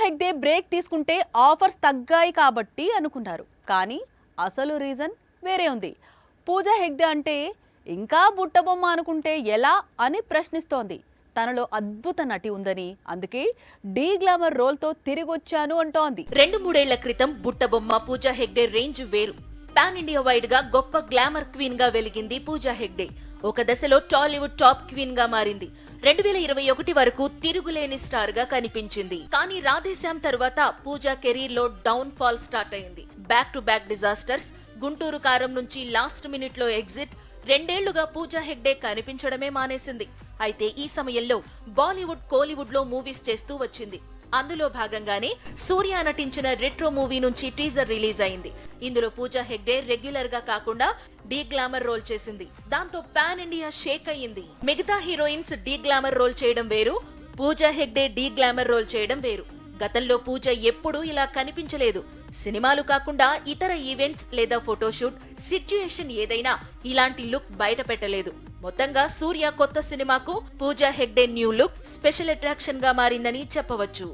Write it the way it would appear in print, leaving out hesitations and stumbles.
Hegde break తీసుకుంటే offers తగ్గాయి కాబట్టి అనుకున్నారు. కానీ అసలు రీజన్ వేరే ఉంది. పూజా హెగ్డే అంటే ఇంకా బుట్టబొమ్మ అనుకుంటే ఎలా అని ప్రశ్నిస్తోంది. తనలో అద్భుత నటి ఉందని, అందుకే డీ గ్లామర్ రోల్తో తిరిగొచ్చాను అంటోంది. 2-3 ఏళ్ల క్రితం బుట్టబొమ్మ పూజా హెగ్డే రేంజ్ వేరు. పాన్ ఇండియా వైడ్ గా గొప్ప గ్లామర్ క్వీన్ గా వెలిగింది పూజా హెగ్డే. ఒక దశలో టాలీవుడ్ టాప్ క్వీన్ గా మారింది. 2021 వరకు తిరుగులేని స్టార్ గా కనిపించింది. కానీ రాధేశ్యామ్ తర్వాత పూజా కెరీర్ లో డౌన్ ఫాల్ స్టార్ట్ అయింది. Back to back disasters, Guntur కారం నుంచి లాస్ట్ మినిట్ లో ఎగ్జిట్, 2 ఏళ్లుగా పూజా హెగ్డే కనిపించడమే మానేసింది. అయితే ఈ సమయంలో బాలీవుడ్, కోలీవుడ్ లో మూవీస్ చేస్తూ వచ్చింది. అందులో భాగంగానే సూర్య నటించిన రెట్రో మూవీ నుంచి టీజర్ రిలీజ్ అయింది. ఇందులో పూజా హెగ్డే రెగ్యులర్ గా కాకుండా డీ గ్లామర్ రోల్ చేసింది. దాంతో పాన్ ఇండియా షేక్ అయ్యింది. మిగతా హీరోయిన్స్ డీ గ్లామర్ రోల్ చేయడం వేరు, Pooja Hegde D glamour role చేయడం వేరు. గతంలో పూజ ఎప్పుడూ ఇలా కనిపించలేదు. సినిమాలు కాకుండా ఇతర ఈవెంట్స్ లేదా ఫోటోషూట్ సిచ్యుయేషన్ ఏదైనా ఇలాంటి లుక్ బయట పెట్టలేదు. మొత్తంగా సూర్య కొత్త సినిమాకు Pooja Hegde new look special attraction గా మారిందని చెప్పవచ్చు.